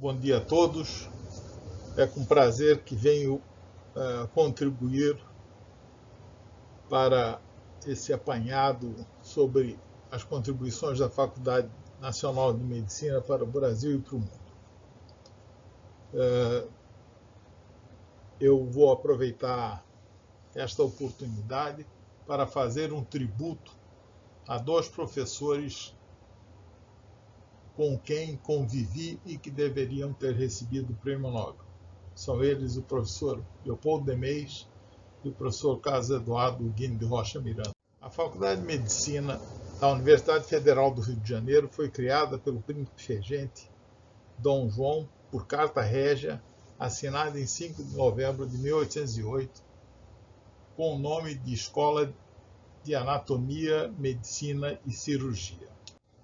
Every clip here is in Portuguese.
Bom dia a todos. É com prazer que venho contribuir para esse apanhado sobre as contribuições da Faculdade Nacional de Medicina para o Brasil e para o mundo. Eu vou aproveitar esta oportunidade para fazer um tributo a dois professores com quem convivi e que deveriam ter recebido o Prêmio Nobel. São eles o professor Leopoldo Demés e o professor Carlos Eduardo Guine de Rocha Miranda. A Faculdade de Medicina da Universidade Federal do Rio de Janeiro foi criada pelo príncipe regente Dom João por carta régia, assinada em 5 de novembro de 1808, com o nome de Escola de Anatomia, Medicina e Cirurgia.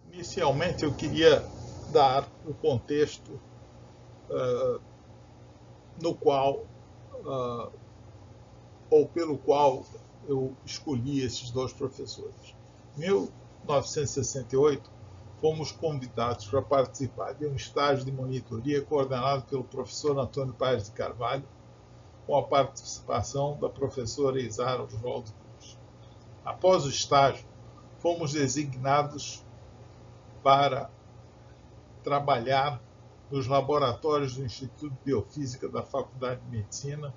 Inicialmente, eu queria dar o contexto no qual, ou pelo qual, eu escolhi esses dois professores. Em 1968, fomos convidados para participar de um estágio de monitoria coordenado pelo professor Antônio Paes de Carvalho, com a participação da professora Isara Oswaldo Cruz. Após o estágio, fomos designados para trabalhar nos laboratórios do Instituto de Biofísica da Faculdade de Medicina,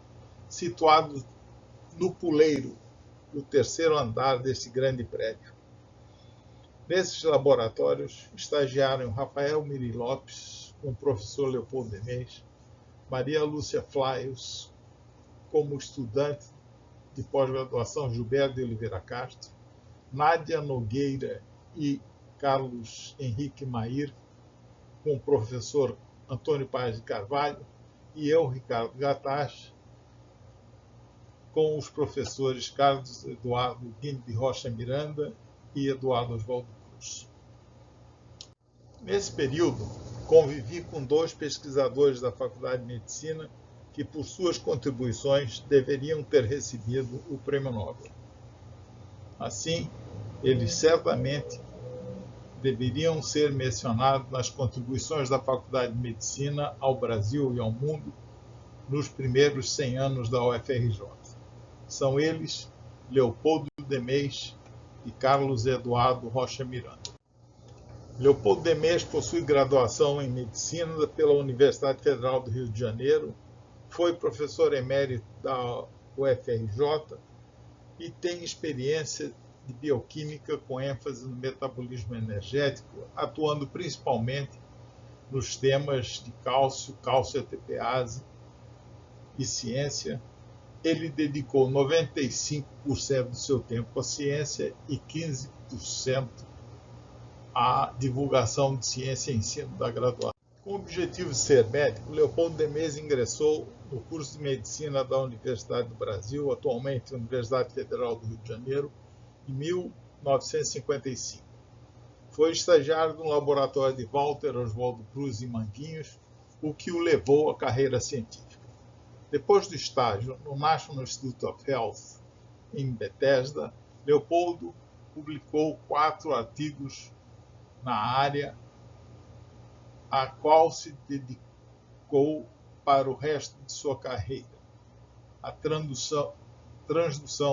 situados no puleiro do terceiro andar desse grande prédio. Nesses laboratórios estagiaram Rafael Miri Lopes, com o professor Leopoldo Demés, Maria Lúcia Flaios, como estudante de pós-graduação Gilberto de Oliveira Castro, Nádia Nogueira e Carlos Henrique Mair, com o professor Antônio Paes de Carvalho, e eu, Ricardo Gatache, com os professores Carlos Eduardo Guine de Rocha Miranda e Eduardo Oswaldo Cruz. Nesse período, convivi com dois pesquisadores da Faculdade de Medicina que, por suas contribuições, deveriam ter recebido o Prêmio Nobel. Assim, eles certamente deveriam ser mencionados nas contribuições da Faculdade de Medicina ao Brasil e ao mundo nos primeiros 100 anos da UFRJ. São eles Leopoldo Demés e Carlos Eduardo Rocha Miranda. Leopoldo Demés possui graduação em Medicina pela Universidade Federal do Rio de Janeiro, foi professor emérito da UFRJ e tem experiência de bioquímica com ênfase no metabolismo energético, atuando principalmente nos temas de cálcio, cálcio-ATPase e ciência. Ele dedicou 95% do seu tempo à ciência e 15% à divulgação de ciência e ensino da graduação. Com o objetivo de ser médico, Leopoldo Demés ingressou no curso de Medicina da Universidade do Brasil, atualmente Universidade Federal do Rio de Janeiro, em 1955. Foi estagiário no laboratório de Walter Oswaldo Cruz em Manguinhos, o que o levou à carreira científica. Depois do estágio no National Institute of Health, em Bethesda, Leopoldo publicou 4 artigos na área a qual se dedicou para o resto de sua carreira: a transdução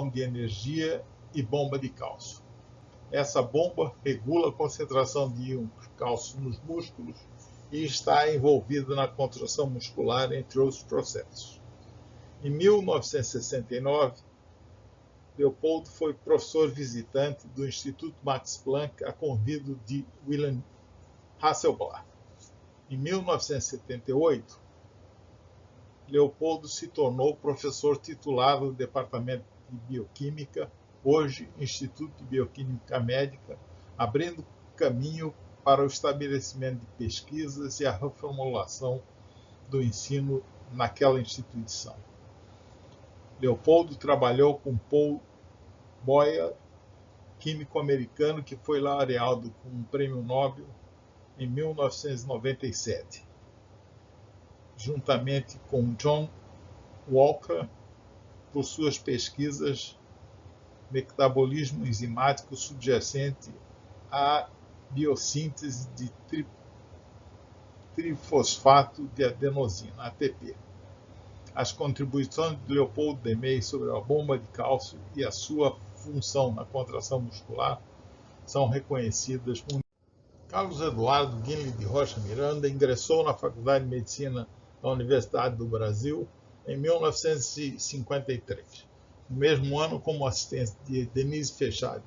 de energia e bomba de cálcio. Essa bomba regula a concentração de íons de cálcio nos músculos e está envolvida na contração muscular, entre outros processos. Em 1969, Leopoldo foi professor visitante do Instituto Max Planck a convite de Wilhelm Hasselblad. Em 1978, Leopoldo se tornou professor titular do Departamento de Bioquímica, hoje Instituto de Bioquímica Médica, abrindo caminho para o estabelecimento de pesquisas e a reformulação do ensino naquela instituição. Leopoldo trabalhou com Paul Boyer, químico americano que foi laureado com um prêmio Nobel em 1997, juntamente com John Walker, por suas pesquisas metabolismo enzimático subjacente à biossíntese de trifosfato de adenosina, ATP. As contribuições de Leopoldo Demey sobre a bomba de cálcio e a sua função na contração muscular são reconhecidas. Carlos Eduardo Guinle de Rocha Miranda ingressou na Faculdade de Medicina da Universidade do Brasil em 1953. No mesmo ano, como assistente de Denise Fessard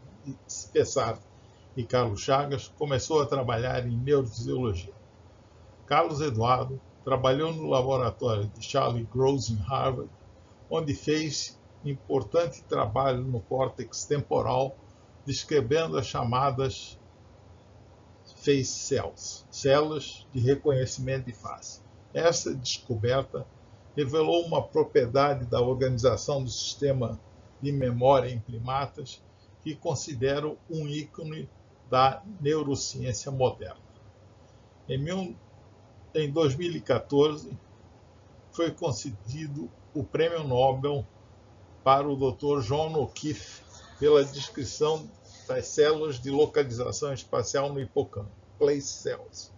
e Carlos Chagas, começou a trabalhar em neurofisiologia. Carlos Eduardo trabalhou no laboratório de Charles Gross em Harvard, onde fez importante trabalho no córtex temporal, descrevendo as chamadas face cells, células de reconhecimento de face. Essa descoberta revelou uma propriedade da organização do sistema de memória em primatas que considero um ícone da neurociência moderna. Em 2014, foi concedido o Prêmio Nobel para o Dr. John O'Keefe pela descrição das células de localização espacial no hipocampo, place cells.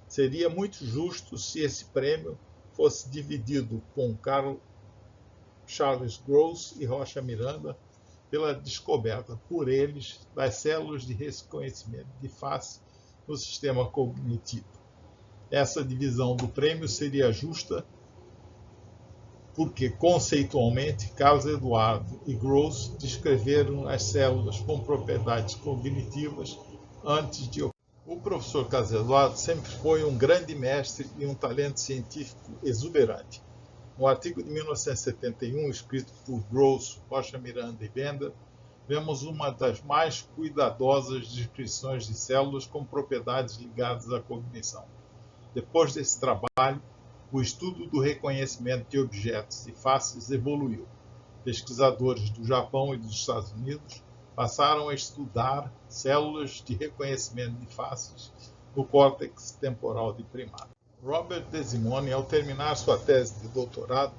Seria muito justo se esse prêmio fosse dividido com Charles Gross e Rocha Miranda pela descoberta por eles das células de reconhecimento de face no sistema cognitivo. Essa divisão do prêmio seria justa porque, conceitualmente, Carlos Eduardo e Gross descreveram as células com propriedades cognitivas antes de... O professor Carlos Eduardo sempre foi um grande mestre e um talento científico exuberante. No artigo de 1971, escrito por Gross, Rocha Miranda e Bender, vemos uma das mais cuidadosas descrições de células com propriedades ligadas à cognição. Depois desse trabalho, o estudo do reconhecimento de objetos e faces evoluiu. Pesquisadores do Japão e dos Estados Unidos passaram a estudar células de reconhecimento de faces no córtex temporal de primatas. Robert De Simone, ao terminar sua tese de doutorado,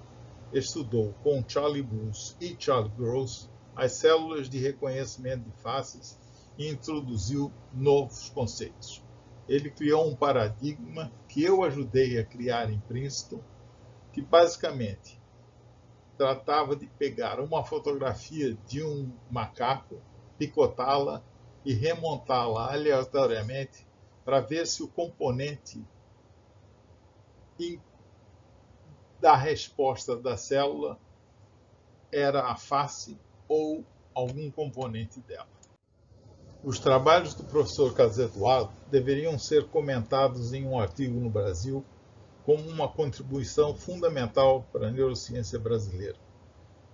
estudou com Charlie Bruce e Charles Gross as células de reconhecimento de faces e introduziu novos conceitos. Ele criou um paradigma que eu ajudei a criar em Princeton, que basicamente tratava de pegar uma fotografia de um macaco, picotá-la e remontá-la aleatoriamente para ver se o componente da resposta da célula era a face ou algum componente dela. Os trabalhos do professor Carlos Eduardo deveriam ser comentados em um artigo no Brasil como uma contribuição fundamental para a neurociência brasileira.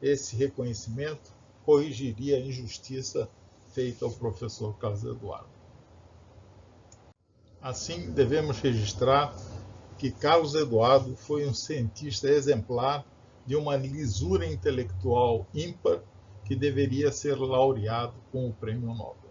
Esse reconhecimento corrigiria a injustiça feita ao professor Carlos Eduardo. Assim, devemos registrar que Carlos Eduardo foi um cientista exemplar de uma lisura intelectual ímpar que deveria ser laureado com o Prêmio Nobel.